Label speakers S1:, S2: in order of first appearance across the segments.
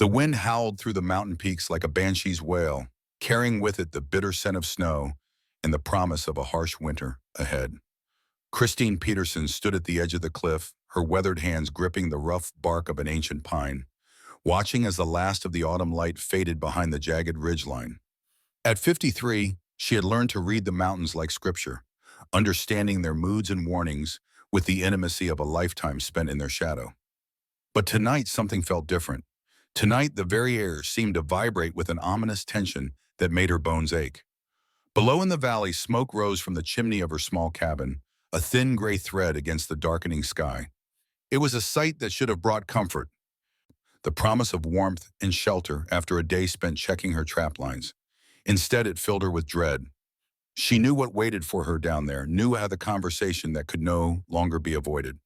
S1: The wind howled through the mountain peaks like a banshee's wail, carrying with it the bitter scent of snow and the promise of a harsh winter ahead. Christine Peterson stood at the edge of the cliff, her weathered hands gripping the rough bark of an ancient pine, watching as the last of the autumn light faded behind the jagged ridgeline. At 53, she had learned to read the mountains like scripture, understanding their moods and warnings with the intimacy of a lifetime spent in their shadow. But tonight something felt different. Tonight the very air seemed to vibrate with an ominous tension that made her bones ache. Below in the valley, smoke rose from the chimney of her small cabin, a thin gray thread against the darkening sky. It was a sight that should have brought comfort, the promise of warmth and shelter after a day spent checking her trap lines. Instead, it filled her with dread. She knew what waited for her down there, knew how the conversation that could no longer be avoided.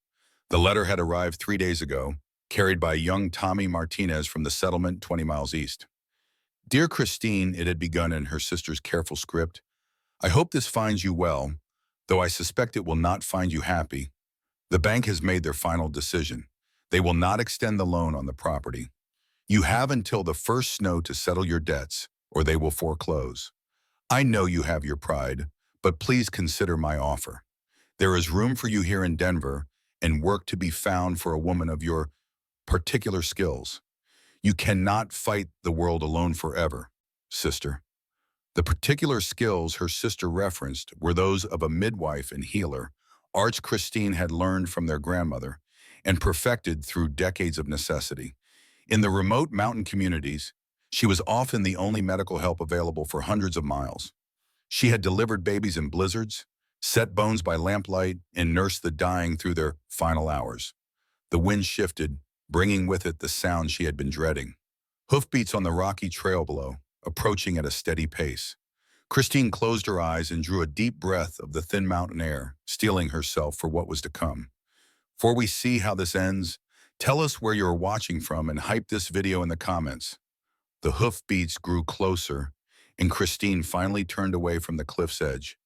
S1: The letter had arrived 3 days ago, carried by young Tommy Martinez from the settlement 20 miles east. Dear Christine, it had begun in her sister's careful script. I hope this finds you well, though I suspect it will not find you happy. The bank has made their final decision. They will not extend the loan on the property. You have until the first snow to settle your debts, or they will foreclose. I know you have your pride, but please consider my offer. There is room for you here in Denver, and work to be found for a woman of your particular skills. You cannot fight the world alone forever, sister. The particular skills her sister referenced were those of a midwife and healer, arts Christine had learned from their grandmother and perfected through decades of necessity. In the remote mountain communities, she was often the only medical help available for hundreds of miles. She had delivered babies in blizzards, set bones by lamplight, and nursed the dying through their final hours. The wind shifted, bringing with it the sound she had been dreading. Hoofbeats on the rocky trail below, approaching at a steady pace. Christine closed her eyes and drew a deep breath of the thin mountain air, steeling herself for what was to come. Before we see how this ends, tell us where you're watching from and hype this video in the comments. The hoofbeats grew closer, and Christine finally turned away from the cliff's edge,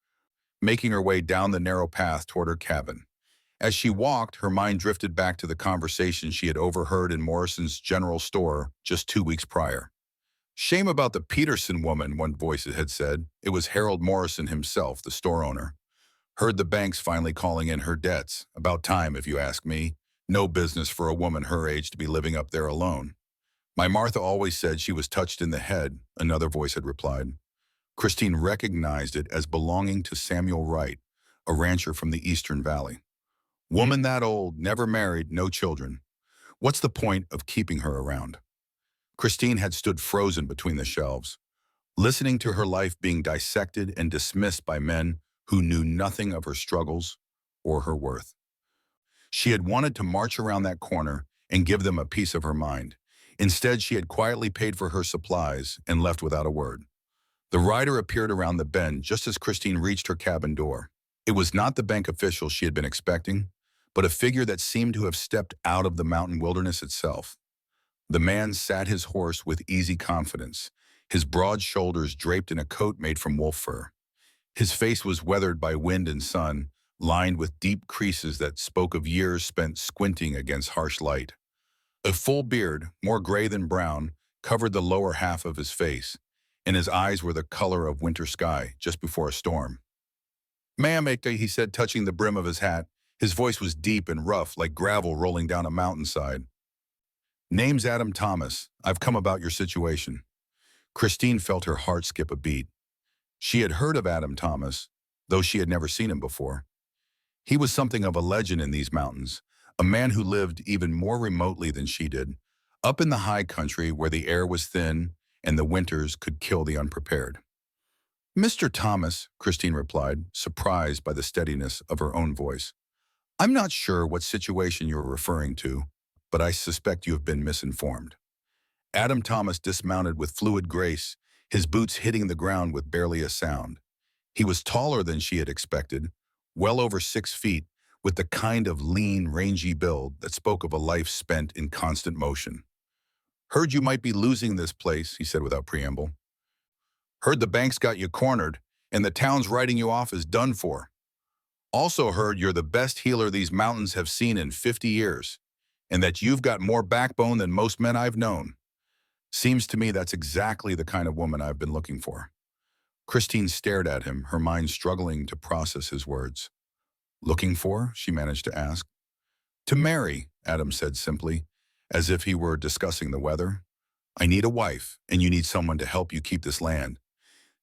S1: making her way down the narrow path toward her cabin. As she walked, her mind drifted back to the conversation she had overheard in Morrison's general store just 2 weeks prior. Shame about the Peterson woman, one voice had said. It was Harold Morrison himself, the store owner. Heard the bank's finally calling in her debts. About time, if you ask me. No business for a woman her age to be living up there alone. My Martha always said she was touched in the head, another voice had replied. Christine recognized it as belonging to Samuel Wright, a rancher from the Eastern Valley. Woman that old, never married, no children. What's the point of keeping her around? Christine had stood frozen between the shelves, listening to her life being dissected and dismissed by men who knew nothing of her struggles or her worth. She had wanted to march around that corner and give them a piece of her mind. Instead, she had quietly paid for her supplies and left without a word. The rider appeared around the bend just as Christine reached her cabin door. It was not the bank official she had been expecting, but a figure that seemed to have stepped out of the mountain wilderness itself. The man sat his horse with easy confidence, his broad shoulders draped in a coat made from wolf fur. His face was weathered by wind and sun, lined with deep creases that spoke of years spent squinting against harsh light. A full beard, more gray than brown, covered the lower half of his face, and his eyes were the color of winter sky just before a storm. Ma'am, he said, touching the brim of his hat. His voice was deep and rough, like gravel rolling down a mountainside. Name's Adam Thomas. I've come about your situation. Christine felt her heart skip a beat. She had heard of Adam Thomas, though she had never seen him before. He was something of a legend in these mountains, a man who lived even more remotely than she did, up in the high country where the air was thin and the winters could kill the unprepared. Mr. Thomas, Christine replied, surprised by the steadiness of her own voice. I'm not sure what situation you're referring to, but I suspect you have been misinformed. Adam Thomas dismounted with fluid grace, his boots hitting the ground with barely a sound. He was taller than she had expected, well over 6 feet, with the kind of lean, rangy build that spoke of a life spent in constant motion. Heard you might be losing this place, he said without preamble. Heard the bank's got you cornered, and the town's writing you off as done for. Also heard you're the best healer these mountains have seen in 50 years, and that you've got more backbone than most men I've known. Seems to me that's exactly the kind of woman I've been looking for. Christine stared at him, her mind struggling to process his words. Looking for? She managed to ask. To marry, Adam said simply, as if he were discussing the weather. I need a wife, and you need someone to help you keep this land.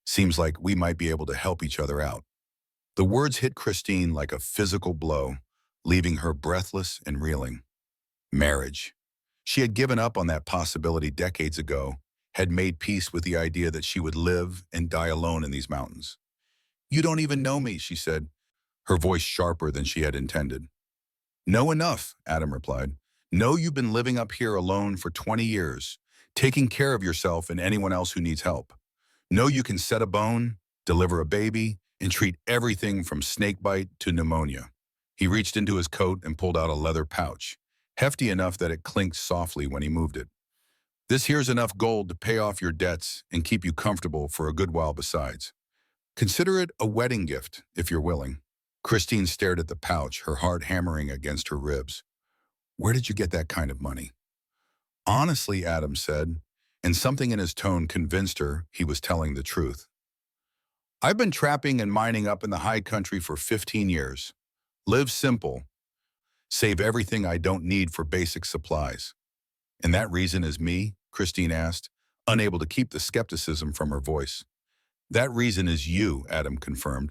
S1: Seems like we might be able to help each other out. The words hit Christine like a physical blow, leaving her breathless and reeling. Marriage. She had given up on that possibility decades ago, had made peace with the idea that she would live and die alone in these mountains. You don't even know me, she said, her voice sharper than she had intended. Know enough, Adam replied. Know you've been living up here alone for 20 years, taking care of yourself and anyone else who needs help. Know you can set a bone, deliver a baby, and treat everything from snakebite to pneumonia. He reached into his coat and pulled out a leather pouch, hefty enough that it clinked softly when he moved it. This here's enough gold to pay off your debts and keep you comfortable for a good while besides. Consider it a wedding gift, if you're willing. Christine stared at the pouch, her heart hammering against her ribs. Where did you get that kind of money? Honestly, Adam said, and something in his tone convinced her he was telling the truth. I've been trapping and mining up in the high country for 15 years. Live simple. Save everything I don't need for basic supplies. And that reason is me? Christine asked, unable to keep the skepticism from her voice. That reason is you, Adam confirmed.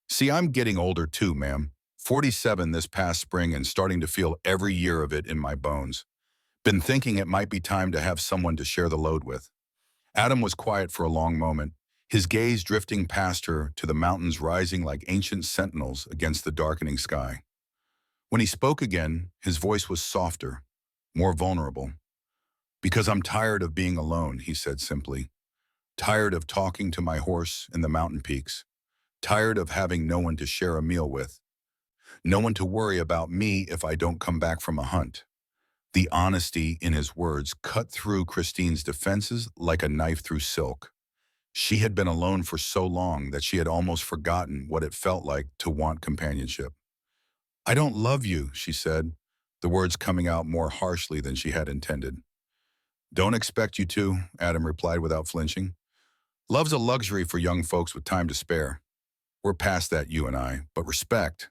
S1: See, I'm getting older too, ma'am. 47 this past spring and starting to feel every year of it in my bones. Been thinking it might be time to have someone to share the load with. Adam was quiet for a long moment, his gaze drifting past her to the mountains rising like ancient sentinels against the darkening sky. When he spoke again, his voice was softer, more vulnerable. Because I'm tired of being alone, he said simply. Tired of talking to my horse in the mountain peaks. Tired of having no one to share a meal with. No one to worry about me if I don't come back from a hunt. The honesty in his words cut through Christine's defenses like a knife through silk. She had been alone for so long that she had almost forgotten what it felt like to want companionship. I don't love you, she said, the words coming out more harshly than she had intended. Don't expect you to, Adam replied without flinching. Love's a luxury for young folks with time to spare. We're past that, you and I, but respect,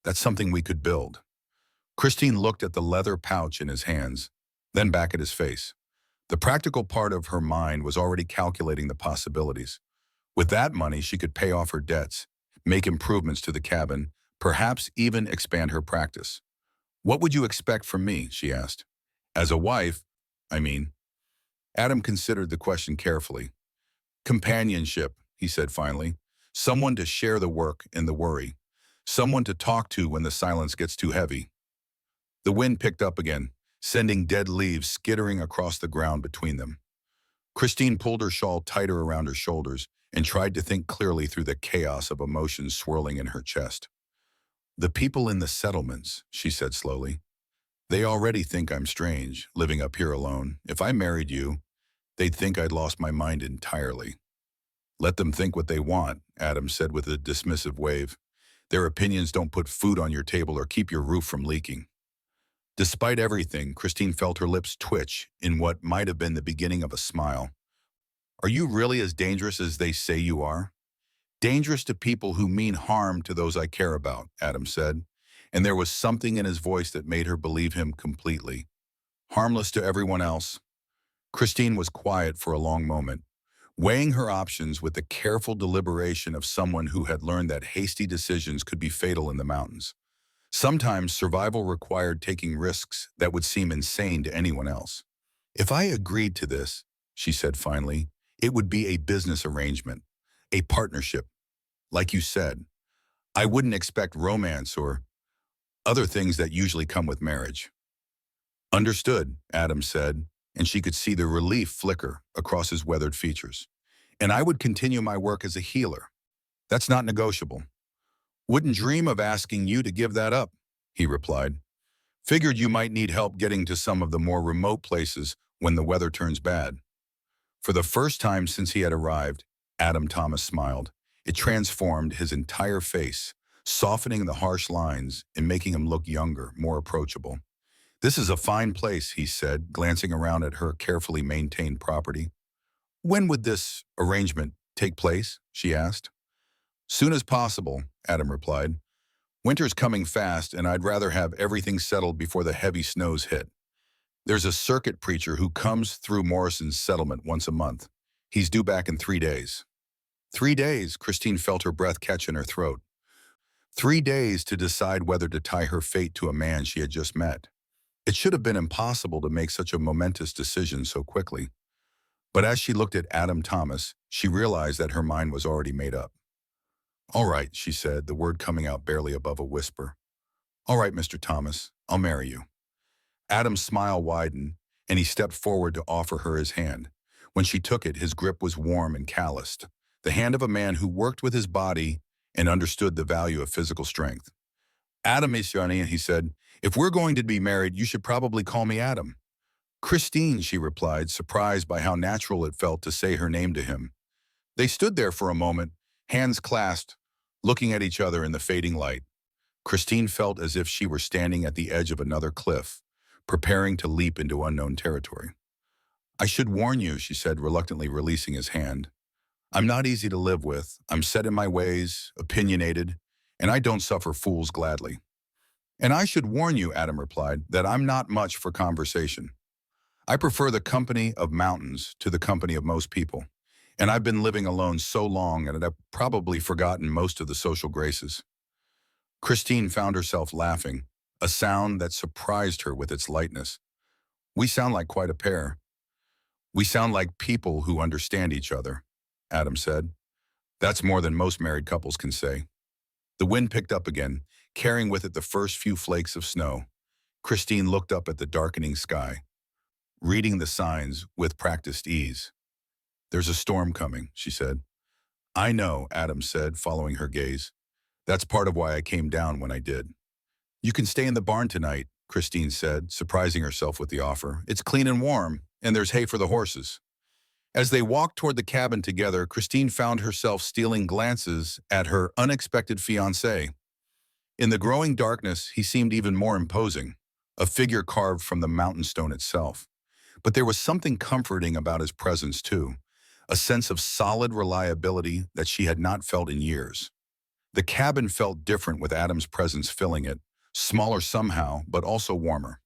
S1: that's something we could build. Christine looked at the leather pouch in his hands, then back at his face. The practical part of her mind was already calculating the possibilities. With that money, she could pay off her debts, make improvements to the cabin, perhaps even expand her practice. What would you expect from me, she asked. As a wife, I mean. Adam considered the question carefully. Companionship, he said finally. Someone to share the work and the worry. Someone to talk to when the silence gets too heavy. The wind picked up again, sending dead leaves skittering across the ground between them. Christine pulled her shawl tighter around her shoulders and tried to think clearly through the chaos of emotions swirling in her chest. The people in the settlements, she said slowly. They already think I'm strange, living up here alone. If I married you, they'd think I'd lost my mind entirely. Let them think what they want, Adam said with a dismissive wave. Their opinions don't put food on your table or keep your roof from leaking. Despite everything, Christine felt her lips twitch in what might have been the beginning of a smile. Are you really as dangerous as they say you are? Dangerous to people who mean harm to those I care about, Adam said, and there was something in his voice that made her believe him completely. Harmless to everyone else. Christine was quiet for a long moment, weighing her options with the careful deliberation of someone who had learned that hasty decisions could be fatal in the mountains. Sometimes survival required taking risks that would seem insane to anyone else. If I agreed to this, she said finally, it would be a business arrangement, a partnership. Like you said, I wouldn't expect romance or other things that usually come with marriage. Understood, Adam said, and she could see the relief flicker across his weathered features. And I would continue my work as a healer. That's not negotiable. Wouldn't dream of asking you to give that up, he replied. Figured you might need help getting to some of the more remote places when the weather turns bad. For the first time since he had arrived, Adam Thomas smiled. It transformed his entire face, softening the harsh lines and making him look younger, more approachable. This is a fine place, he said, glancing around at her carefully maintained property. When would this arrangement take place? She asked. Soon as possible, Adam replied. Winter's coming fast, and I'd rather have everything settled before the heavy snows hit. There's a circuit preacher who comes through Morrison's settlement once a month. He's due back in 3 days. 3 days, Christine felt her breath catch in her throat. 3 days to decide whether to tie her fate to a man she had just met. It should have been impossible to make such a momentous decision so quickly. But as she looked at Adam Thomas, she realized that her mind was already made up. All right, she said, the word coming out barely above a whisper. All right, Mr. Thomas, I'll marry you. Adam's smile widened, and he stepped forward to offer her his hand. When she took it, his grip was warm and calloused, the hand of a man who worked with his body and understood the value of physical strength. Adam Isiani, he said, if we're going to be married, you should probably call me Adam. Christine, she replied, surprised by how natural it felt to say her name to him. They stood there for a moment, hands clasped, looking at each other in the fading light. Christine felt as if she were standing at the edge of another cliff, preparing to leap into unknown territory. I should warn you, she said, reluctantly releasing his hand. I'm not easy to live with. I'm set in my ways, opinionated, and I don't suffer fools gladly. And I should warn you, Adam replied, that I'm not much for conversation. I prefer the company of mountains to the company of most people, and I've been living alone so long and I've probably forgotten most of the social graces. Christine found herself laughing, a sound that surprised her with its lightness. We sound like quite a pair. We sound like people who understand each other, Adam said. That's more than most married couples can say. The wind picked up again, carrying with it the first few flakes of snow. Christine looked up at the darkening sky, reading the signs with practiced ease. There's a storm coming, she said. I know, Adam said, following her gaze. That's part of why I came down when I did. You can stay in the barn tonight, Christine said, surprising herself with the offer. It's clean and warm, and there's hay for the horses. As they walked toward the cabin together, Christine found herself stealing glances at her unexpected fiancé. In the growing darkness, he seemed even more imposing, a figure carved from the mountain stone itself. But there was something comforting about his presence, too, a sense of solid reliability that she had not felt in years. The cabin felt different with Adam's presence filling it, smaller somehow, but also warmer.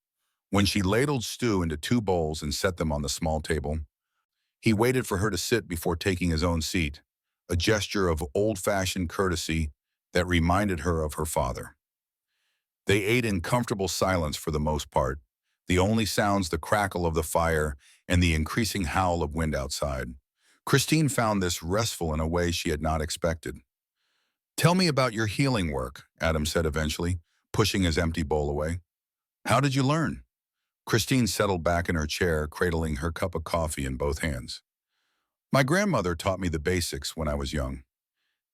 S1: When she ladled stew into 2 bowls and set them on the small table, he waited for her to sit before taking his own seat, a gesture of old-fashioned courtesy that reminded her of her father. They ate in comfortable silence for the most part, the only sounds the crackle of the fire and the increasing howl of wind outside. Christine found this restful in a way she had not expected. Tell me about your healing work, Adam said eventually, pushing his empty bowl away. How did you learn? Christine settled back in her chair, cradling her cup of coffee in both hands. My grandmother taught me the basics when I was young.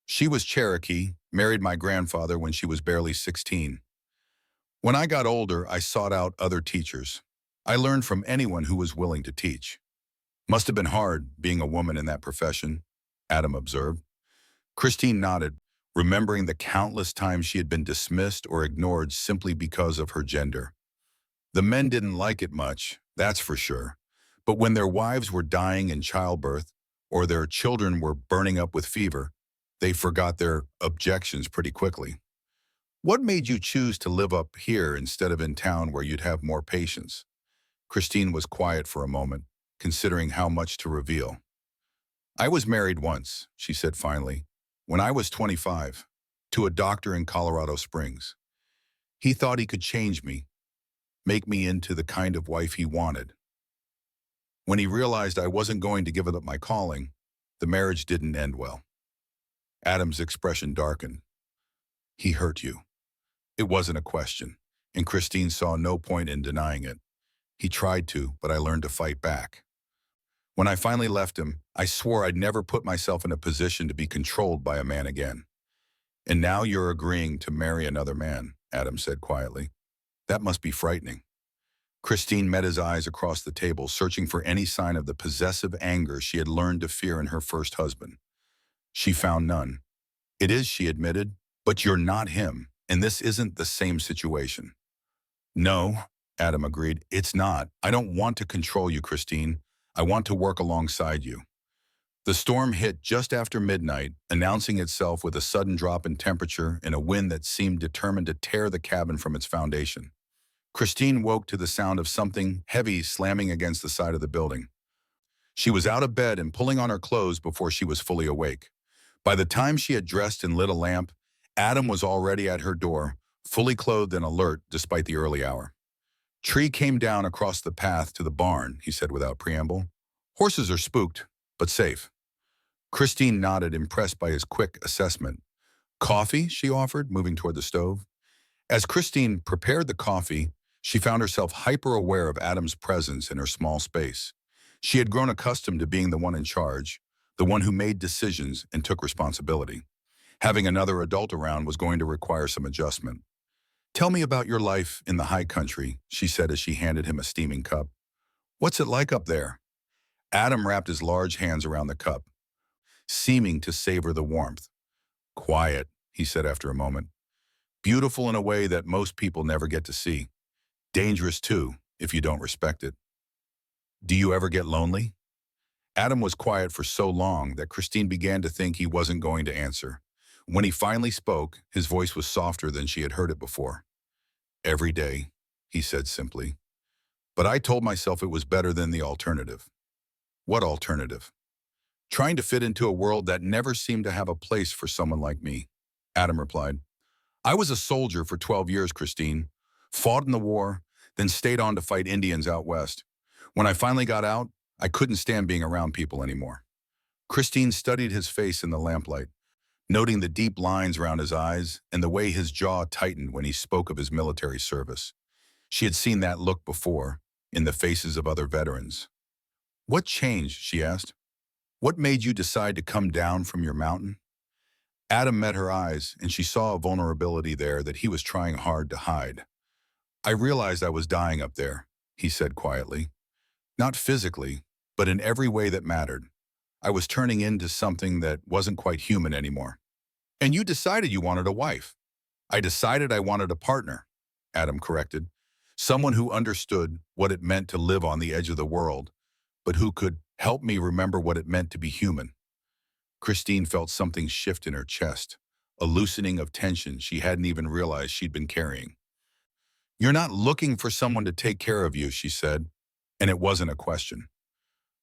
S1: She was Cherokee, married my grandfather when she was barely 16. When I got older, I sought out other teachers. I learned from anyone who was willing to teach. Must have been hard, being a woman in that profession, Adam observed. Christine nodded, remembering the countless times she had been dismissed or ignored simply because of her gender. The men didn't like it much, that's for sure. But when their wives were dying in childbirth or their children were burning up with fever, they forgot their objections pretty quickly. What made you choose to live up here instead of in town where you'd have more patience? Christine was quiet for a moment, considering how much to reveal. I was married once, she said finally, when I was 25, to a doctor in Colorado Springs. He thought he could change me, make me into the kind of wife he wanted. When he realized I wasn't going to give up my calling, the marriage didn't end well. Adam's expression darkened. He hurt you. It wasn't a question, and Christine saw no point in denying it. He tried to, but I learned to fight back. When I finally left him, I swore I'd never put myself in a position to be controlled by a man again. And now you're agreeing to marry another man, Adam said quietly. That must be frightening. Christine met his eyes across the table, searching for any sign of the possessive anger she had learned to fear in her first husband. She found none. It is, she admitted, but you're not him, and this isn't the same situation. No, Adam agreed. It's not. I don't want to control you, Christine. I want to work alongside you. The storm hit just after midnight, announcing itself with a sudden drop in temperature and a wind that seemed determined to tear the cabin from its foundation. Christine woke to the sound of something heavy slamming against the side of the building. She was out of bed and pulling on her clothes before she was fully awake. By the time she had dressed and lit a lamp, Adam was already at her door, fully clothed and alert despite the early hour. Tree came down across the path to the barn, he said without preamble. Horses are spooked, but safe. Christine nodded, impressed by his quick assessment. Coffee, she offered, moving toward the stove. As Christine prepared the coffee, she found herself hyper-aware of Adam's presence in her small space. She had grown accustomed to being the one in charge, the one who made decisions and took responsibility. Having another adult around was going to require some adjustment. Tell me about your life in the high country, she said as she handed him a steaming cup. What's it like up there? Adam wrapped his large hands around the cup, seeming to savor the warmth. Quiet, he said after a moment. Beautiful in a way that most people never get to see. Dangerous, too, if you don't respect it. Do you ever get lonely? Adam was quiet for so long that Christine began to think he wasn't going to answer. When he finally spoke, his voice was softer than she had heard it before. Every day, he said simply. But I told myself it was better than the alternative. What alternative? Trying to fit into a world that never seemed to have a place for someone like me, Adam replied. I was a soldier for 12 years, Christine. Fought in the war, then stayed on to fight Indians out west. When I finally got out, I couldn't stand being around people anymore. Christine studied his face in the lamplight, noting the deep lines around his eyes and the way his jaw tightened when he spoke of his military service. She had seen that look before, in the faces of other veterans. What changed, she asked. What made you decide to come down from your mountain? Adam met her eyes, and she saw a vulnerability there that he was trying hard to hide. I realized I was dying up there, he said quietly. Not physically, but in every way that mattered. I was turning into something that wasn't quite human anymore. And you decided you wanted a wife. I decided I wanted a partner, Adam corrected. Someone who understood what it meant to live on the edge of the world, but who could help me remember what it meant to be human. Christine felt something shift in her chest, a loosening of tension she hadn't even realized she'd been carrying. You're not looking for someone to take care of you, she said, and it wasn't a question.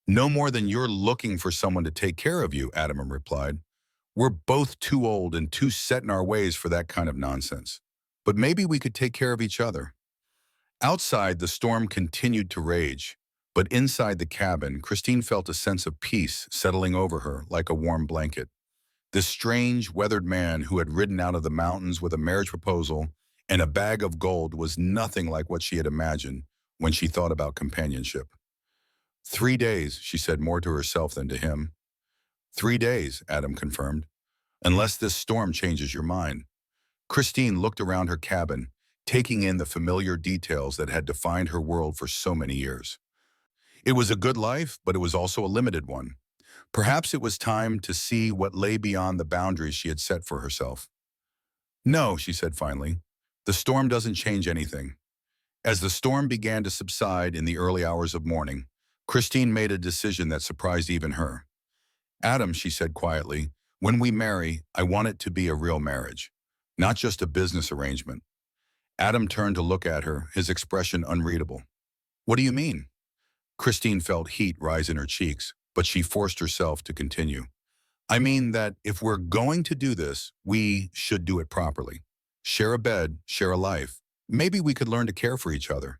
S1: No more than you're looking for someone to take care of you, Adam replied. We're both too old and too set in our ways for that kind of nonsense. But maybe we could take care of each other. Outside, the storm continued to rage, but inside the cabin, Christine felt a sense of peace settling over her like a warm blanket. This strange, weathered man who had ridden out of the mountains with a marriage proposal and a bag of gold was nothing like what she had imagined when she thought about companionship. 3 days, she said more to herself than to him. 3 days, Adam confirmed, unless this storm changes your mind. Christine looked around her cabin, taking in the familiar details that had defined her world for so many years. It was a good life, but it was also a limited one. Perhaps it was time to see what lay beyond the boundaries she had set for herself. No, she said finally, the storm doesn't change anything. As the storm began to subside in the early hours of morning, Christine made a decision that surprised even her. Adam, she said quietly, when we marry, I want it to be a real marriage, not just a business arrangement. Adam turned to look at her, his expression unreadable. What do you mean? Christine felt heat rise in her cheeks, but she forced herself to continue. I mean that if we're going to do this, we should do it properly. Share a bed, share a life. Maybe we could learn to care for each other.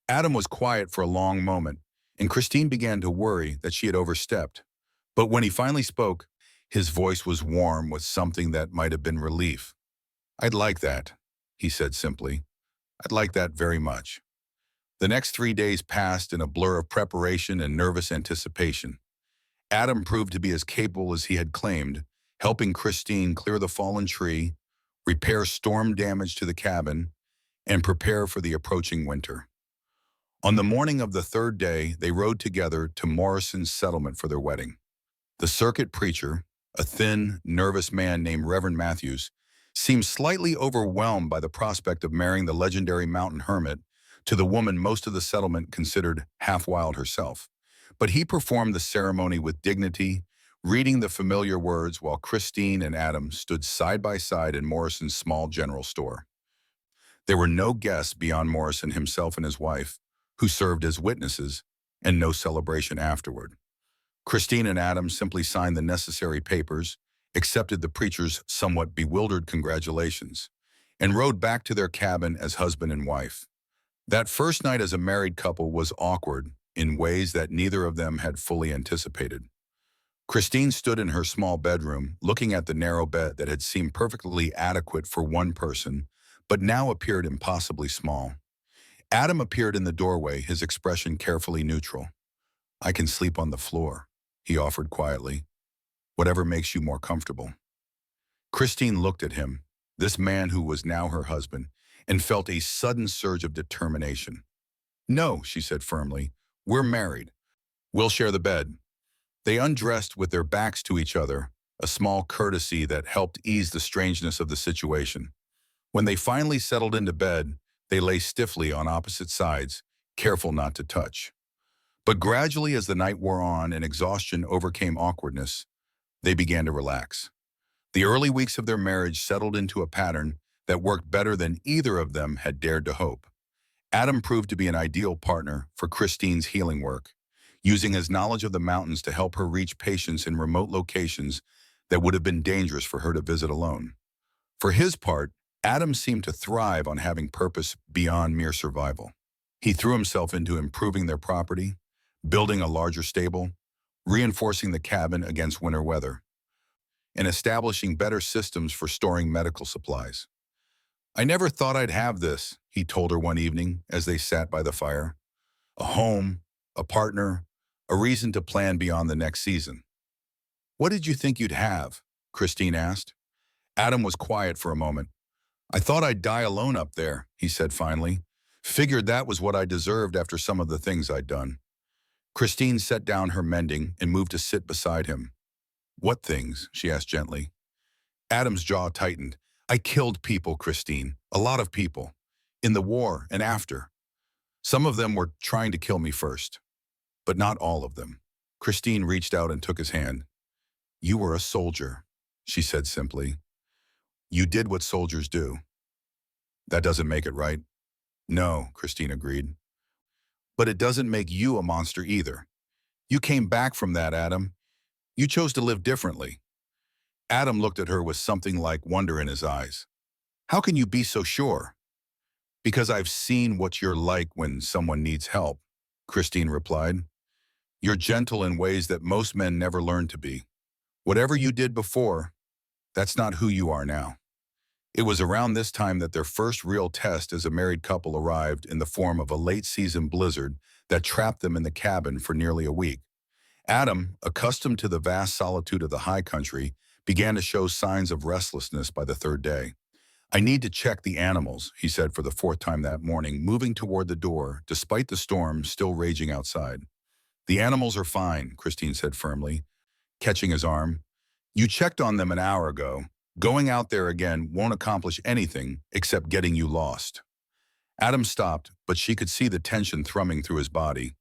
S1: Adam was quiet for a long moment, and Christine began to worry that she had overstepped. But when he finally spoke, his voice was warm with something that might have been relief. I'd like that, he said simply. I'd like that very much. The next 3 days passed in a blur of preparation and nervous anticipation. Adam proved to be as capable as he had claimed, helping Christine clear the fallen tree, repair storm damage to the cabin, and prepare for the approaching winter. On the morning of the third day, they rode together to Morrison's settlement for their wedding. The circuit preacher, a thin, nervous man named Reverend Matthews, seemed slightly overwhelmed by the prospect of marrying the legendary mountain hermit to the woman most of the settlement considered half-wild herself. But he performed the ceremony with dignity, reading the familiar words while Christine and Adam stood side by side in Morrison's small general store. There were no guests beyond Morrison himself and his wife, who served as witnesses, and no celebration afterward. Christine and Adam simply signed the necessary papers, accepted the preacher's somewhat bewildered congratulations, and rode back to their cabin as husband and wife. That first night as a married couple was awkward in ways that neither of them had fully anticipated. Christine stood in her small bedroom, looking at the narrow bed that had seemed perfectly adequate for one person, but now appeared impossibly small. Adam appeared in the doorway, his expression carefully neutral. "I can sleep on the floor," he offered quietly. "Whatever makes you more comfortable." Christine looked at him, this man who was now her husband, and felt a sudden surge of determination. "No," she said firmly, "we're married. We'll share the bed." They undressed with their backs to each other, a small courtesy that helped ease the strangeness of the situation. When they finally settled into bed, they lay stiffly on opposite sides, careful not to touch. But gradually as the night wore on and exhaustion overcame awkwardness, they began to relax. The early weeks of their marriage settled into a pattern that worked better than either of them had dared to hope. Adam proved to be an ideal partner for Christine's healing work, using his knowledge of the mountains to help her reach patients in remote locations that would have been dangerous for her to visit alone. For his part, Adam seemed to thrive on having purpose beyond mere survival. He threw himself into improving their property, building a larger stable, reinforcing the cabin against winter weather, and establishing better systems for storing medical supplies. "I never thought I'd have this," he told her one evening as they sat by the fire. "A home, a partner, a reason to plan beyond the next season." "What did you think you'd have?" Christine asked. Adam was quiet for a moment. "I thought I'd die alone up there," he said finally. "Figured that was what I deserved after some of the things I'd done." Christine set down her mending and moved to sit beside him. "What things?" she asked gently. Adam's jaw tightened. "I killed people, Christine. A lot of people. In the war and after. Some of them were trying to kill me first. But not all of them." Christine reached out and took his hand. "You were a soldier," she said simply. "You did what soldiers do." "That doesn't make it right." "No," Christine agreed. "But it doesn't make you a monster either. You came back from that, Adam. You chose to live differently." Adam looked at her with something like wonder in his eyes. "How can you be so sure?" "Because I've seen what you're like when someone needs help," Christine replied. "You're gentle in ways that most men never learn to be. Whatever you did before, that's not who you are now." It was around this time that their first real test as a married couple arrived in the form of a late-season blizzard that trapped them in the cabin for nearly a week. Adam, accustomed to the vast solitude of the high country, began to show signs of restlessness by the third day. "I need to check the animals," he said for the fourth time that morning, moving toward the door, despite the storm still raging outside. "The animals are fine," Christine said firmly, catching his arm. "You checked on them an hour ago. Going out there again won't accomplish anything except getting you lost." Adam stopped, but she could see the tension thrumming through his body.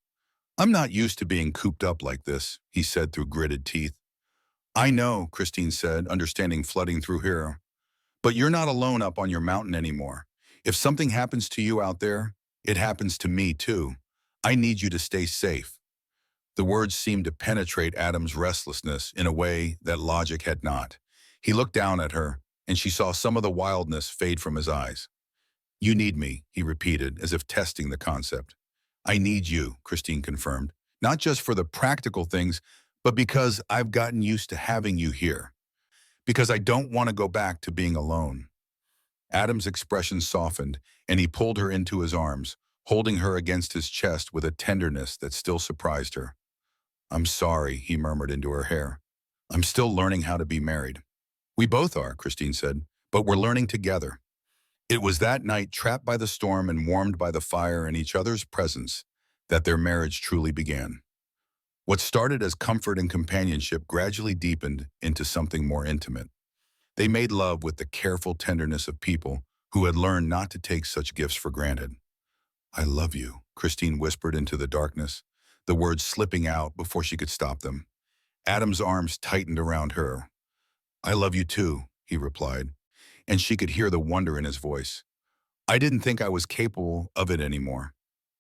S1: "I'm not used to being cooped up like this," he said through gritted teeth. "I know," Christine said, understanding flooding through her. "But you're not alone up on your mountain anymore. If something happens to you out there, it happens to me too. I need you to stay safe." The words seemed to penetrate Adam's restlessness in a way that logic had not. He looked down at her, and she saw some of the wildness fade from his eyes. "You need me," he repeated, as if testing the concept. "I need you," Christine confirmed. "Not just for the practical things, but because I've gotten used to having you here. Because I don't want to go back to being alone." Adam's expression softened, and he pulled her into his arms, holding her against his chest with a tenderness that still surprised her. "I'm sorry," he murmured into her hair. "I'm still learning how to be married." "We both are," Christine said, "but we're learning together." It was that night, trapped by the storm and warmed by the fire in each other's presence, that their marriage truly began. What started as comfort and companionship gradually deepened into something more intimate. They made love with the careful tenderness of people who had learned not to take such gifts for granted. I love you, Christine whispered into the darkness, the words slipping out before she could stop them. Adam's arms tightened around her. I love you too, he replied, and she could hear the wonder in his voice. I didn't think I was capable of it anymore,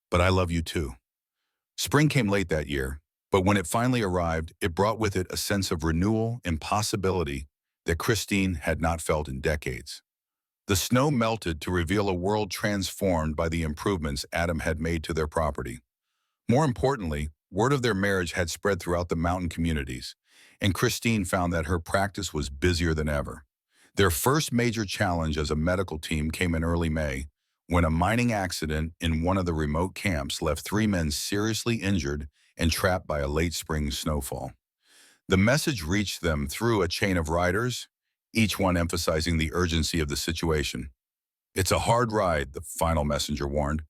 S1: but I love you too. Spring came late that year, but when it finally arrived, it brought with it a sense of renewal and possibility that Christine had not felt in decades. The snow melted to reveal a world transformed by the improvements Adam had made to their property. More importantly, word of their marriage had spread throughout the mountain communities, and Christine found that her practice was busier than ever. Their first major challenge as a medical team came in early May, when a mining accident in one of the remote camps left 3 men seriously injured and trapped by a late spring snowfall. The message reached them through a chain of riders, each one emphasizing the urgency of the situation. It's a hard ride, the final messenger warned.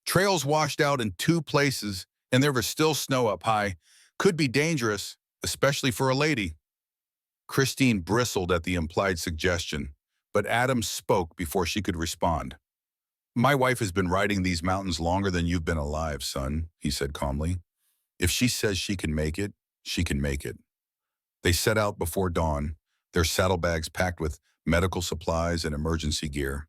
S1: Trails washed out in 2 places, and there was still snow up high. Could be dangerous, especially for a lady. Christine bristled at the implied suggestion, but Adam spoke before she could respond. My wife has been riding these mountains longer than you've been alive, son, he said calmly. If she says she can make it, she can make it. They set out before dawn, their saddlebags packed with medical supplies and emergency gear.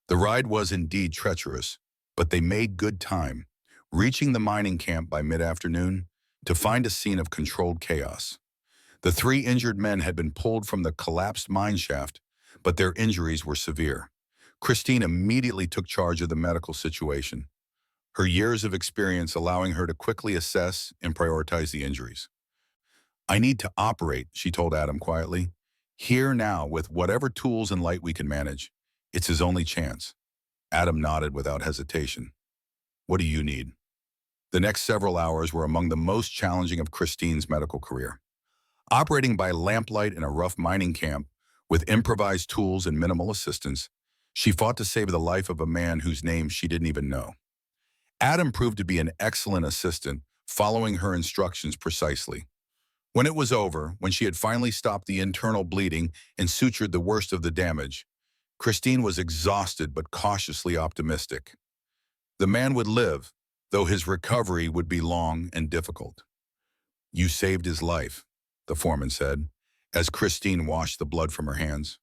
S1: The ride was indeed treacherous, but they made good time, reaching the mining camp by mid-afternoon to find a scene of controlled chaos. The 3 injured men had been pulled from the collapsed mine shaft, but their injuries were severe. Christine immediately took charge of the medical situation, her years of experience allowing her to quickly assess and prioritize the injuries. I need to operate, she told Adam quietly. Here now with whatever tools and light we can manage. It's his only chance. Adam nodded without hesitation. What do you need? The next several hours were among the most challenging of Christine's medical career. Operating by lamplight in a rough mining camp, with improvised tools and minimal assistance, she fought to save the life of a man whose name she didn't even know. Adam proved to be an excellent assistant, following her instructions precisely. When it was over, when she had finally stopped the internal bleeding and sutured the worst of the damage, Christine was exhausted but cautiously optimistic. The man would live, though his recovery would be long and difficult. You saved his life, the foreman said, as Christine washed the blood from her hands.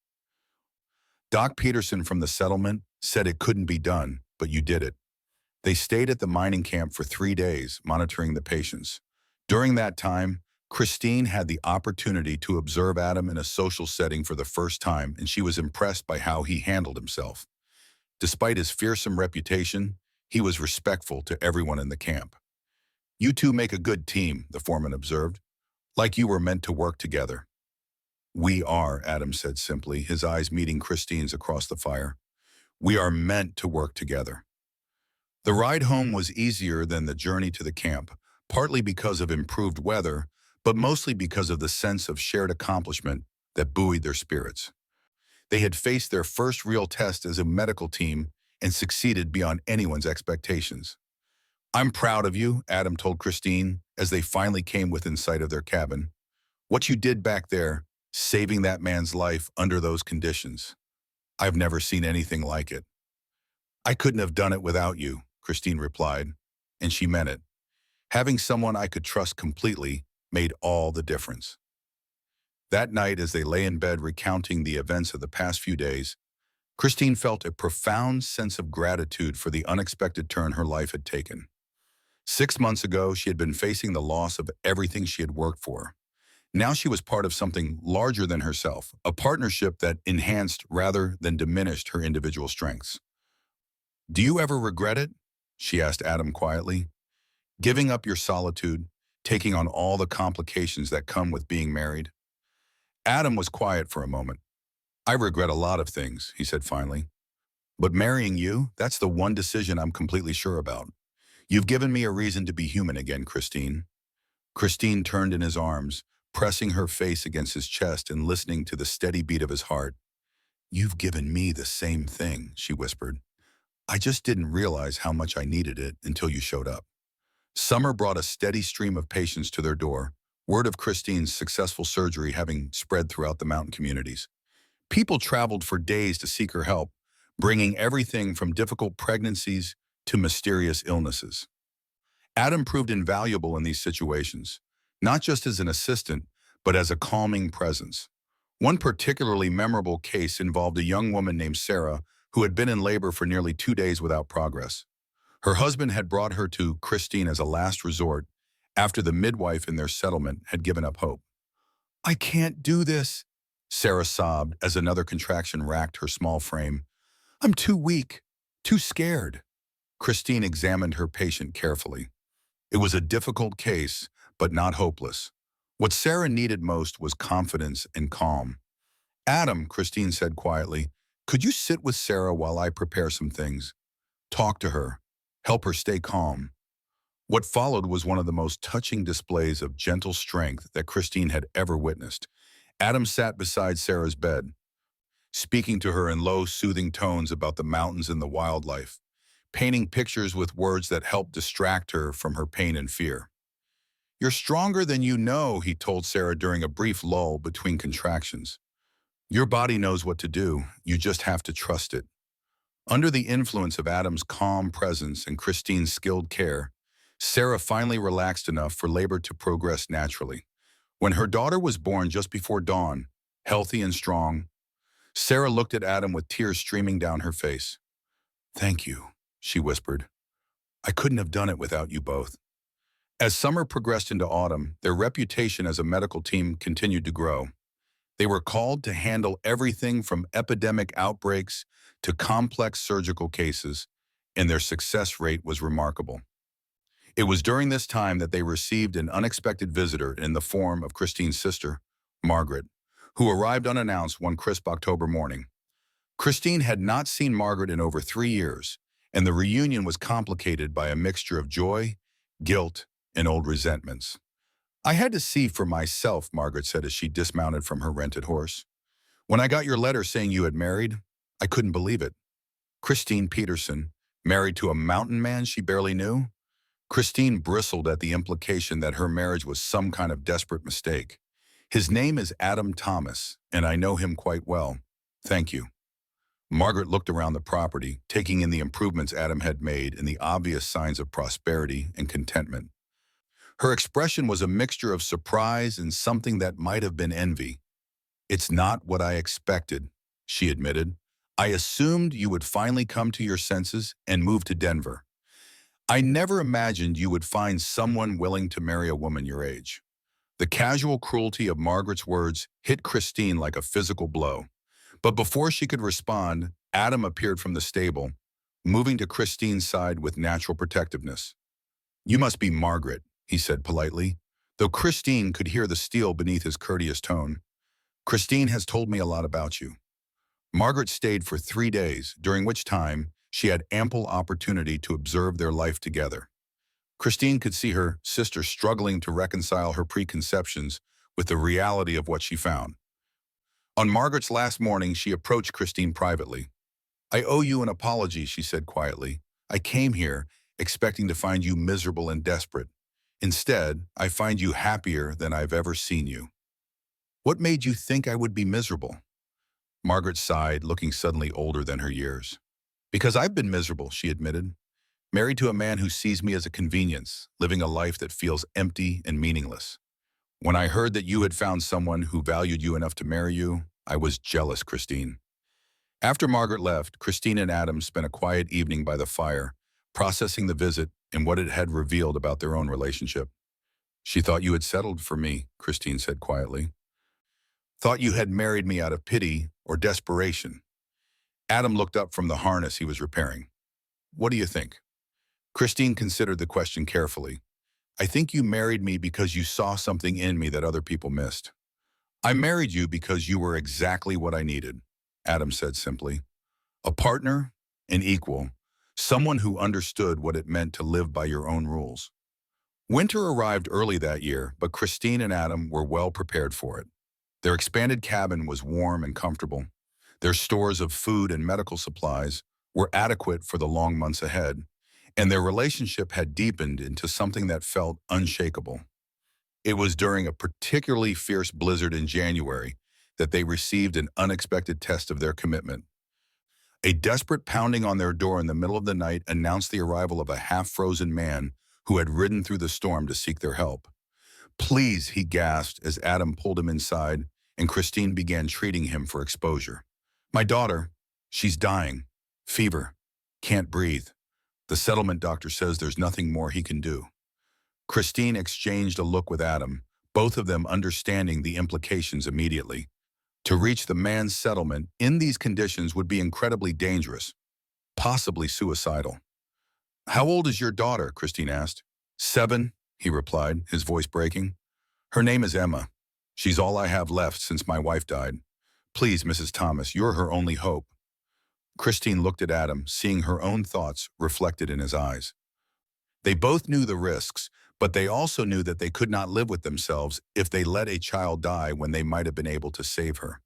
S1: Doc Peterson from the settlement said it couldn't be done, but you did it. They stayed at the mining camp for 3 days, monitoring the patients. During that time, Christine had the opportunity to observe Adam in a social setting for the first time, and she was impressed by how he handled himself. Despite his fearsome reputation, he was respectful to everyone in the camp. You two make a good team, the foreman observed, like you were meant to work together. We are, Adam said simply, his eyes meeting Christine's across the fire. We are meant to work together. The ride home was easier than the journey to the camp, partly because of improved weather, but mostly because of the sense of shared accomplishment that buoyed their spirits. They had faced their first real test as a medical team and succeeded beyond anyone's expectations. I'm proud of you, Adam told Christine as they finally came within sight of their cabin. What you did back there, saving that man's life under those conditions. I've never seen anything like it. I couldn't have done it without you, Christine replied, and she meant it. Having someone I could trust completely made all the difference. That night, as they lay in bed recounting the events of the past few days, Christine felt a profound sense of gratitude for the unexpected turn her life had taken. 6 months ago, she had been facing the loss of everything she had worked for. Now she was part of something larger than herself, a partnership that enhanced rather than diminished her individual strengths. Do you ever regret it? She asked Adam quietly. Giving up your solitude, taking on all the complications that come with being married? Adam was quiet for a moment. I regret a lot of things, he said finally. But marrying you, that's the one decision I'm completely sure about. You've given me a reason to be human again, Christine. Christine turned in his arms, pressing her face against his chest and listening to the steady beat of his heart. You've given me the same thing, she whispered. I just didn't realize how much I needed it until you showed up. Summer brought a steady stream of patients to their door, word of Christine's successful surgery having spread throughout the mountain communities. People traveled for days to seek her help, bringing everything from difficult pregnancies to mysterious illnesses. Adam proved invaluable in these situations, not just as an assistant, but as a calming presence. One particularly memorable case involved a young woman named Sarah who had been in labor for nearly 2 days without progress. Her husband had brought her to Christine as a last resort after the midwife in their settlement had given up hope. "I can't do this," Sarah sobbed as another contraction racked her small frame. "I'm too weak, too scared." Christine examined her patient carefully. It was a difficult case, but not hopeless. What Sarah needed most was confidence and calm. "Adam," Christine said quietly, "could you sit with Sarah while I prepare some things? Talk to her. Help her stay calm." What followed was one of the most touching displays of gentle strength that Christine had ever witnessed. Adam sat beside Sarah's bed, speaking to her in low, soothing tones about the mountains and the wildlife, painting pictures with words that helped distract her from her pain and fear. "You're stronger than you know," he told Sarah during a brief lull between contractions. "Your body knows what to do. You just have to trust it." Under the influence of Adam's calm presence and Christine's skilled care, Sarah finally relaxed enough for labor to progress naturally. When her daughter was born just before dawn, healthy and strong, Sarah looked at Adam with tears streaming down her face. "Thank you," she whispered. "I couldn't have done it without you both." As summer progressed into autumn, their reputation as a medical team continued to grow. They were called to handle everything from epidemic outbreaks to complex surgical cases, and their success rate was remarkable. It was during this time that they received an unexpected visitor in the form of Christine's sister, Margaret, who arrived unannounced one crisp October morning. Christine had not seen Margaret in over 3 years, and the reunion was complicated by a mixture of joy, guilt, and old resentments. "I had to see for myself," Margaret said as she dismounted from her rented horse. "When I got your letter saying you had married, I couldn't believe it. Christine Peterson, married to a mountain man she barely knew?" Christine bristled at the implication that her marriage was some kind of desperate mistake. "His name is Adam Thomas, and I know him quite well. Thank you." Margaret looked around the property, taking in the improvements Adam had made and the obvious signs of prosperity and contentment. Her expression was a mixture of surprise and something that might have been envy. "It's not what I expected," she admitted. "I assumed you would finally come to your senses and move to Denver. I never imagined you would find someone willing to marry a woman your age." The casual cruelty of Margaret's words hit Christine like a physical blow. But before she could respond, Adam appeared from the stable, moving to Christine's side with natural protectiveness. "You must be Margaret," he said politely, though Christine could hear the steel beneath his courteous tone. "Christine has told me a lot about you." Margaret stayed for 3 days, during which time she had ample opportunity to observe their life together. Christine could see her sister struggling to reconcile her preconceptions with the reality of what she found. On Margaret's last morning, she approached Christine privately. "I owe you an apology," she said quietly. "I came here expecting to find you miserable and desperate. Instead, I find you happier than I've ever seen you." "What made you think I would be miserable?" Margaret sighed, looking suddenly older than her years. "Because I've been miserable," she admitted. "Married to a man who sees me as a convenience, living a life that feels empty and meaningless. When I heard that you had found someone who valued you enough to marry you, I was jealous, Christine." After Margaret left, Christine and Adam spent a quiet evening by the fire, processing the visit and what it had revealed about their own relationship. "She thought you had settled for me," Christine said quietly. "Thought you had married me out of pity or desperation." Adam looked up from the harness he was repairing. "What do you think?" Christine considered the question carefully. "I think you married me because you saw something in me that other people missed." "I married you because you were exactly what I needed," Adam said simply. "A partner, an equal, someone who understood what it meant to live by your own rules." Winter arrived early that year, but Christine and Adam were well prepared for it. Their expanded cabin was warm and comfortable. Their stores of food and medical supplies were adequate for the long months ahead, and their relationship had deepened into something that felt unshakable. It was during a particularly fierce blizzard in January that they received an unexpected test of their commitment. A desperate pounding on their door in the middle of the night announced the arrival of a half-frozen man who had ridden through the storm to seek their help. "Please," he gasped as Adam pulled him inside and Christine began treating him for exposure. "My daughter, she's dying. Fever. Can't breathe. The settlement doctor says there's nothing more he can do." Christine exchanged a look with Adam, both of them understanding the implications immediately. To reach the man's settlement in these conditions would be incredibly dangerous, possibly suicidal. "How old is your daughter?" Christine asked. "7," he replied, his voice breaking. "Her name is Emma. She's all I have left since my wife died. Please, Mrs. Thomas, you're her only hope." Christine looked at Adam, seeing her own thoughts reflected in his eyes. They both knew the risks, but they also knew that they could not live with themselves if they let a child die when they might have been able to save her.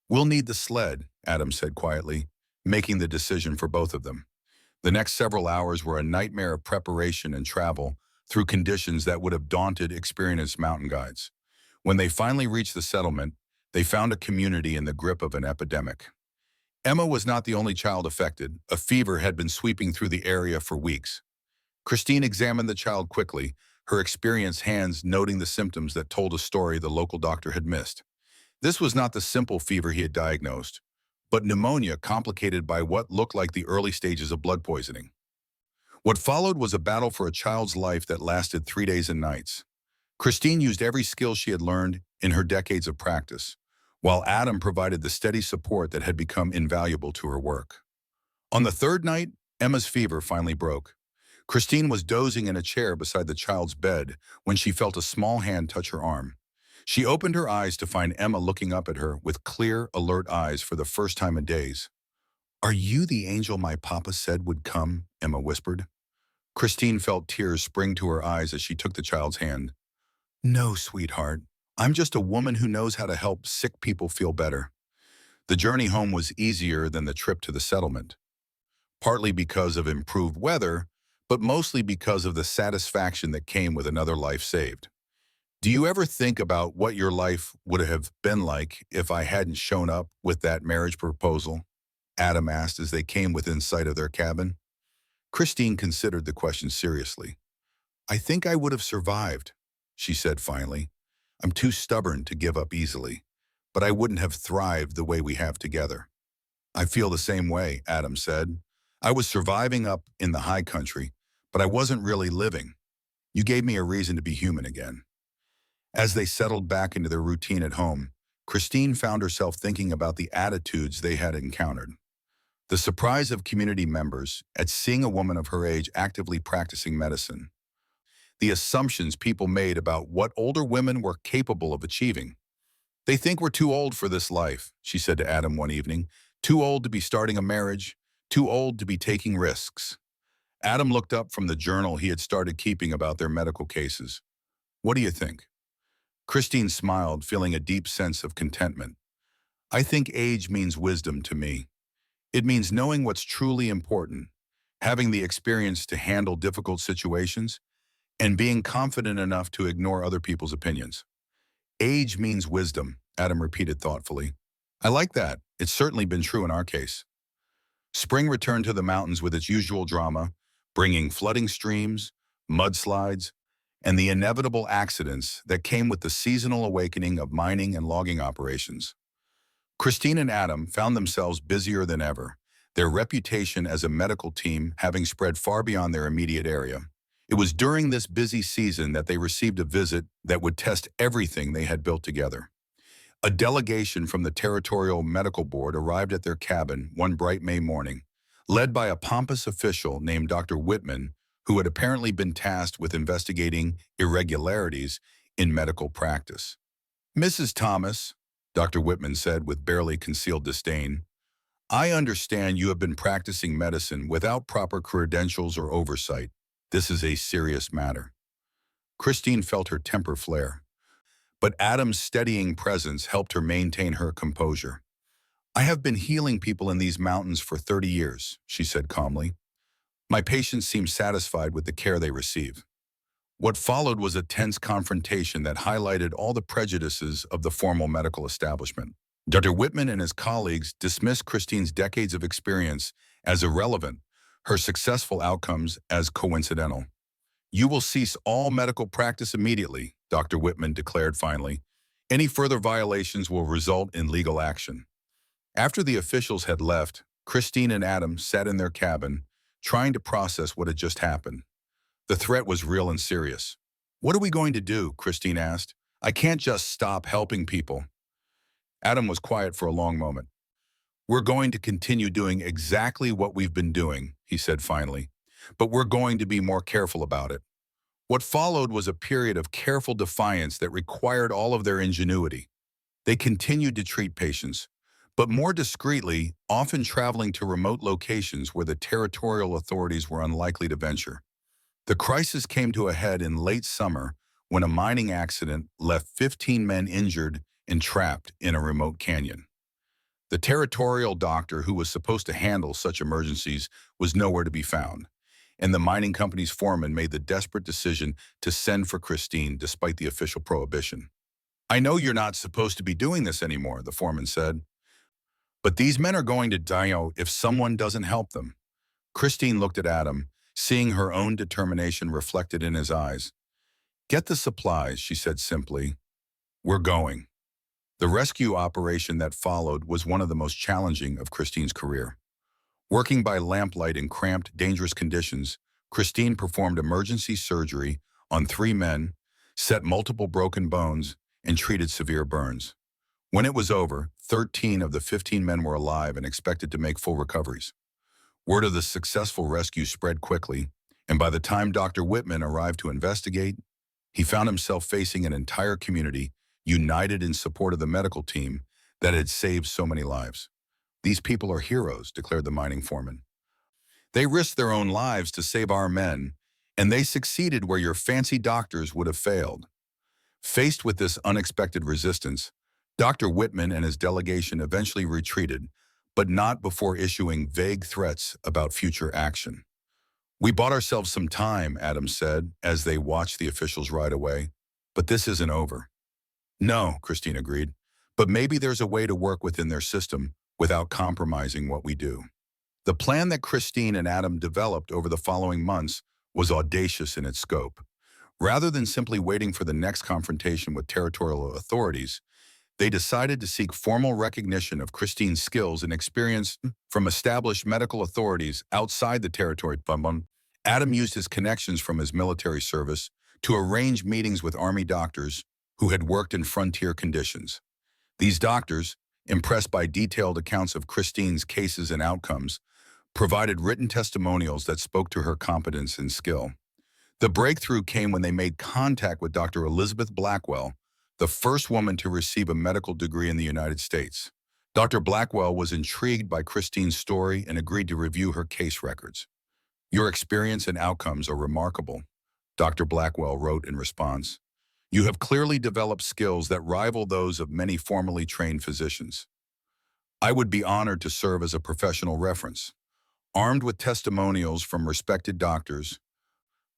S1: "We'll need the sled," Adam said quietly, making the decision for both of them. The next several hours were a nightmare of preparation and travel through conditions that would have daunted experienced mountain guides. When they finally reached the settlement, they found a community in the grip of an epidemic. Emma was not the only child affected. A fever had been sweeping through the area for weeks. Christine examined the child quickly, her experienced hands noting the symptoms that told a story the local doctor had missed. This was not the simple fever he had diagnosed, but pneumonia complicated by what looked like the early stages of blood poisoning. What followed was a battle for a child's life that lasted 3 days and nights. Christine used every skill she had learned in her decades of practice, while Adam provided the steady support that had become invaluable to her work. On the third night, Emma's fever finally broke. Christine was dozing in a chair beside the child's bed when she felt a small hand touch her arm. She opened her eyes to find Emma looking up at her with clear, alert eyes for the first time in days. "Are you the angel my papa said would come?" Emma whispered. Christine felt tears spring to her eyes as she took the child's hand. "No, sweetheart. I'm just a woman who knows how to help sick people feel better." The journey home was easier than the trip to the settlement, partly because of improved weather, but mostly because of the satisfaction that came with another life saved. "Do you ever think about what your life would have been like if I hadn't shown up with that marriage proposal?" Adam asked as they came within sight of their cabin. Christine considered the question seriously. "I think I would have survived," she said finally. "I'm too stubborn to give up easily, but I wouldn't have thrived the way we have together." "I feel the same way," Adam said. "I was surviving up in the high country, but I wasn't really living. You gave me a reason to be human again." As they settled back into their routine at home, Christine found herself thinking about the attitudes they had encountered. The surprise of community members at seeing a woman of her age actively practicing medicine. The assumptions people made about what older women were capable of achieving. "They think we're too old for this life," she said to Adam one evening. "Too old to be starting a marriage, too old to be taking risks." Adam looked up from the journal he had started keeping about their medical cases. "What do you think?" Christine smiled, feeling a deep sense of contentment. "I think age means wisdom to me. It means knowing what's truly important, having the experience to handle difficult situations, and being confident enough to ignore other people's opinions." "Age means wisdom," Adam repeated thoughtfully. "I like that. It's certainly been true in our case." Spring returned to the mountains with its usual drama, bringing flooding streams, mudslides, and the inevitable accidents that came with the seasonal awakening of mining and logging operations. Christine and Adam found themselves busier than ever, their reputation as a medical team having spread far beyond their immediate area. It was during this busy season that they received a visit that would test everything they had built together. A delegation from the Territorial Medical Board arrived at their cabin one bright May morning, led by a pompous official named Dr. Whitman, who had apparently been tasked with investigating irregularities in medical practice. "Mrs. Thomas," Dr. Whitman said with barely concealed disdain, "I understand you have been practicing medicine without proper credentials or oversight. This is a serious matter." Christine felt her temper flare, but Adam's steadying presence helped her maintain her composure. "I have been healing people in these mountains for 30 years, she said calmly. "My patients seem satisfied with the care they receive." What followed was a tense confrontation that highlighted all the prejudices of the formal medical establishment. Dr. Whitman and his colleagues dismissed Christine's decades of experience as irrelevant, her successful outcomes as coincidental. "You will cease all medical practice immediately," Dr. Whitman declared finally. "Any further violations will result in legal action." After the officials had left, Christine and Adam sat in their cabin, trying to process what had just happened. The threat was real and serious. "What are we going to do?" Christine asked. "I can't just stop helping people." Adam was quiet for a long moment. "We're going to continue doing exactly what we've been doing," he said finally, "but we're going to be more careful about it." What followed was a period of careful defiance that required all of their ingenuity. They continued to treat patients, but more discreetly, often traveling to remote locations where the territorial authorities were unlikely to venture. The crisis came to a head in late summer when a mining accident left 15 men injured and trapped in a remote canyon. The territorial doctor who was supposed to handle such emergencies was nowhere to be found, and the mining company's foreman made the desperate decision to send for Christine despite the official prohibition. "I know you're not supposed to be doing this anymore," the foreman said, "but these men are going to die if someone doesn't help them." Christine looked at Adam, seeing her own determination reflected in his eyes. "Get the supplies," she said simply. "We're going." The rescue operation that followed was one of the most challenging of Christine's career. Working by lamplight in cramped, dangerous conditions, Christine performed emergency surgery on 3 men, set multiple broken bones, and treated severe burns. When it was over, 13 of the 15 men were alive and expected to make full recoveries. Word of the successful rescue spread quickly, and by the time Dr. Whitman arrived to investigate, he found himself facing an entire community united in support of the medical team that had saved so many lives. "These people are heroes," declared the mining foreman. "They risked their own lives to save our men, and they succeeded where your fancy doctors would have failed." Faced with this unexpected resistance, Dr. Whitman and his delegation eventually retreated, but not before issuing vague threats about future action. "We bought ourselves some time," Adam said, as they watched the officials ride away. "But this isn't over." "No," Christine agreed, "but maybe there's a way to work within their system without compromising what we do." The plan that Christine and Adam developed over the following months was audacious in its scope. Rather than simply waiting for the next confrontation with territorial authorities, they decided to seek formal recognition of Christine's skills and experience from established medical authorities outside the territory. Adam used his connections from his military service to arrange meetings with Army doctors who had worked in frontier conditions. These doctors, impressed by detailed accounts of Christine's cases and outcomes, provided written testimonials that spoke to her competence and skill. The breakthrough came when they made contact with Dr. Elizabeth Blackwell, the first woman to receive a medical degree in the United States. Dr. Blackwell was intrigued by Christine's story and agreed to review her case records. "Your experience and outcomes are remarkable," Dr. Blackwell wrote in response. "You have clearly developed skills that rival those of many formally trained physicians. I would be honored to serve as a professional reference." Armed with testimonials from respected doctors,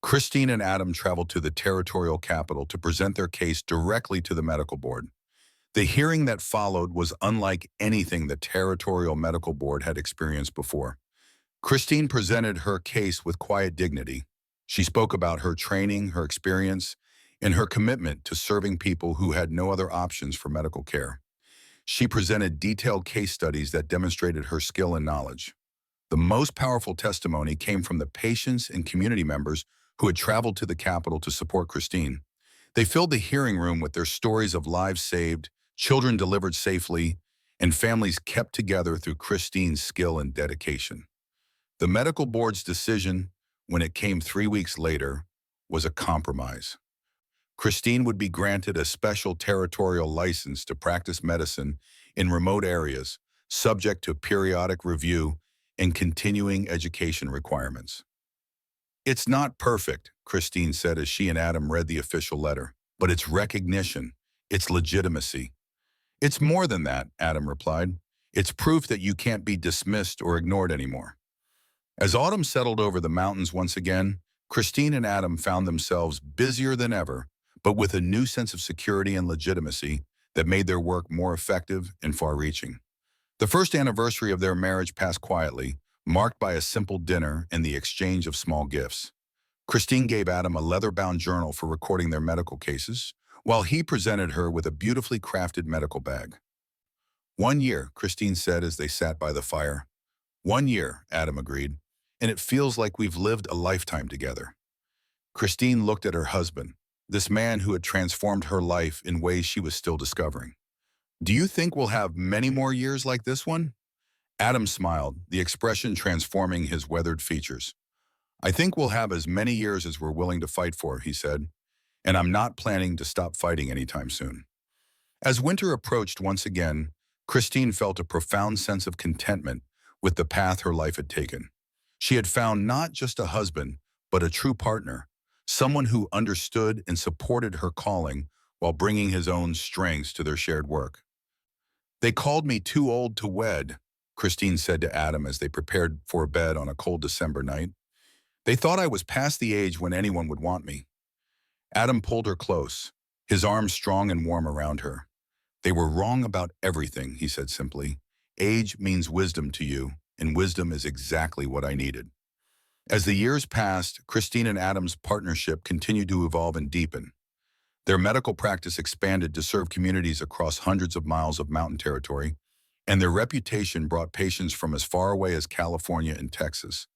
S1: Christine and Adam traveled to the territorial capital to present their case directly to the medical board. The hearing that followed was unlike anything the Territorial Medical Board had experienced before. Christine presented her case with quiet dignity. She spoke about her training, her experience, and her commitment to serving people who had no other options for medical care. She presented detailed case studies that demonstrated her skill and knowledge. The most powerful testimony came from the patients and community members who had traveled to the capital to support Christine. They filled the hearing room with their stories of lives saved, children delivered safely, and families kept together through Christine's skill and dedication. The medical board's decision, when it came 3 weeks later, was a compromise. Christine would be granted a special territorial license to practice medicine in remote areas, subject to periodic review and continuing education requirements. "It's not perfect," Christine said as she and Adam read the official letter, "but it's recognition, it's legitimacy." "It's more than that," Adam replied. "It's proof that you can't be dismissed or ignored anymore." As autumn settled over the mountains once again, Christine and Adam found themselves busier than ever, but with a new sense of security and legitimacy. that made their work more effective and far-reaching. The first anniversary of their marriage passed quietly, marked by a simple dinner and the exchange of small gifts. Christine gave Adam a leather-bound journal for recording their medical cases, while he presented her with a beautifully crafted medical bag. 1 year, Christine said as they sat by the fire. 1 year, Adam agreed, and it feels like we've lived a lifetime together. Christine looked at her husband, this man who had transformed her life in ways she was still discovering. Do you think we'll have many more years like this one? Adam smiled, the expression transforming his weathered features. I think we'll have as many years as we're willing to fight for, he said, and I'm not planning to stop fighting anytime soon. As winter approached once again, Christine felt a profound sense of contentment with the path her life had taken. She had found not just a husband, but a true partner, someone who understood and supported her calling while bringing his own strengths to their shared work. They called me too old to wed, Christine said to Adam as they prepared for bed on a cold December night. They thought I was past the age when anyone would want me. Adam pulled her close, his arms strong and warm around her. They were wrong about everything, he said simply. Age means wisdom to you, and wisdom is exactly what I needed. As the years passed, Christine and Adam's partnership continued to evolve and deepen. Their medical practice expanded to serve communities across hundreds of miles of mountain territory, and their reputation brought patients from as far away as California and Texas.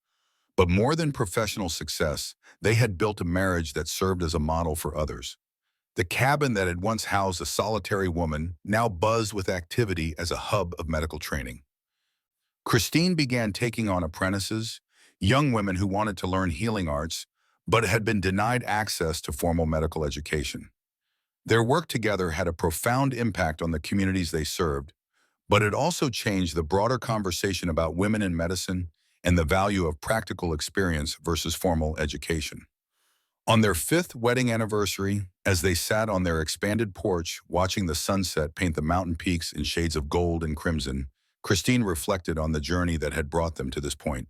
S1: But more than professional success, they had built a marriage that served as a model for others. The cabin that had once housed a solitary woman now buzzed with activity as a hub of medical training. Christine began taking on apprentices, young women who wanted to learn healing arts, but had been denied access to formal medical education. Their work together had a profound impact on the communities they served, but it also changed the broader conversation about women in medicine and the value of practical experience versus formal education. On their 5th wedding anniversary, as they sat on their expanded porch watching the sunset paint the mountain peaks in shades of gold and crimson, Christine reflected on the journey that had brought them to this point.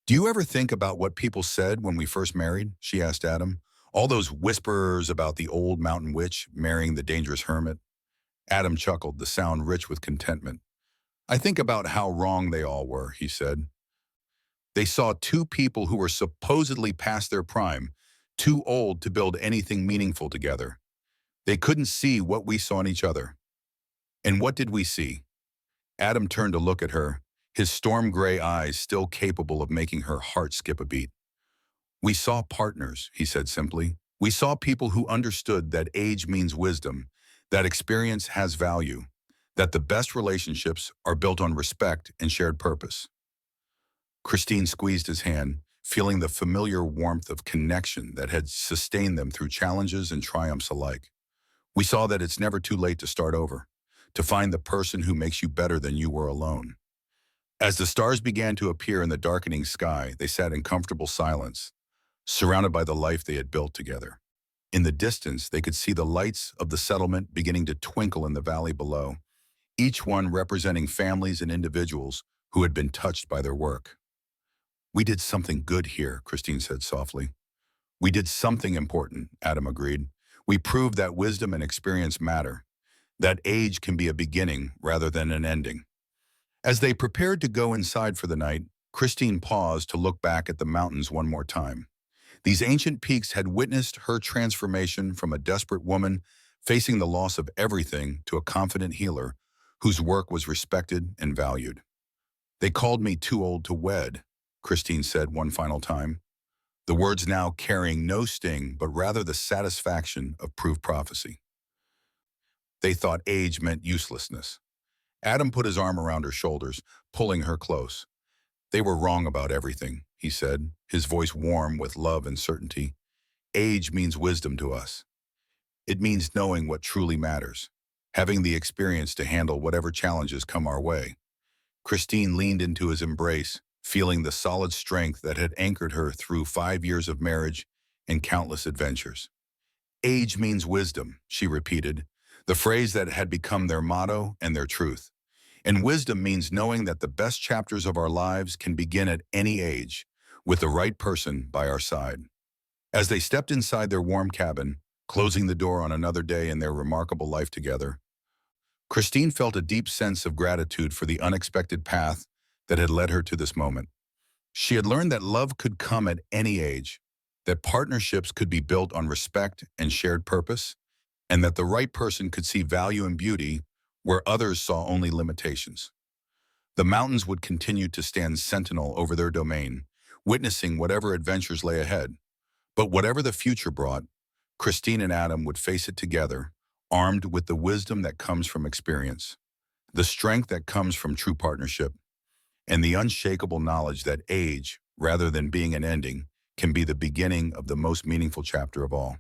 S1: Do you ever think about what people said when we first married? She asked Adam. All those whisperers about the old mountain witch marrying the dangerous hermit. Adam chuckled, the sound rich with contentment. I think about how wrong they all were, he said. They saw two people who were supposedly past their prime, too old to build anything meaningful together. They couldn't see what we saw in each other. And what did we see? Adam turned to look at her, his storm gray eyes still capable of making her heart skip a beat. We saw partners, he said simply. We saw people who understood that age means wisdom, that experience has value, that the best relationships are built on respect and shared purpose. Christine squeezed his hand, feeling the familiar warmth of connection that had sustained them through challenges and triumphs alike. We saw that it's never too late to start over, to find the person who makes you better than you were alone. As the stars began to appear in the darkening sky, they sat in comfortable silence, surrounded by the life they had built together. In the distance, they could see the lights of the settlement beginning to twinkle in the valley below, each one representing families and individuals who had been touched by their work. We did something good here, Christine said softly. We did something important, Adam agreed. We proved that wisdom and experience matter, that age can be a beginning rather than an ending. As they prepared to go inside for the night, Christine paused to look back at the mountains one more time. These ancient peaks had witnessed her transformation from a desperate woman facing the loss of everything to a confident healer whose work was respected and valued. They called me too old to wed, Christine said one final time, the words now carrying no sting but rather the satisfaction of proved prophecy. They thought age meant uselessness. Adam put his arm around her shoulders, pulling her close. They were wrong about everything, he said, his voice warm with love and certainty. Age means wisdom to us. It means knowing what truly matters, having the experience to handle whatever challenges come our way. Christine leaned into his embrace, feeling the solid strength that had anchored her through 5 years of marriage and countless adventures. Age means wisdom, she repeated, the phrase that had become their motto and their truth. And wisdom means knowing that the best chapters of our lives can begin at any age, with the right person by our side. As they stepped inside their warm cabin, closing the door on another day in their remarkable life together, Christine felt a deep sense of gratitude for the unexpected path that had led her to this moment. She had learned that love could come at any age, that partnerships could be built on respect and shared purpose, and that the right person could see value and beauty where others saw only limitations. The mountains would continue to stand sentinel over their domain, witnessing whatever adventures lay ahead. But whatever the future brought, Christine and Adam would face it together, armed with the wisdom that comes from experience, the strength that comes from true partnership, and the unshakable knowledge that age, rather than being an ending, can be the beginning of the most meaningful chapter of all.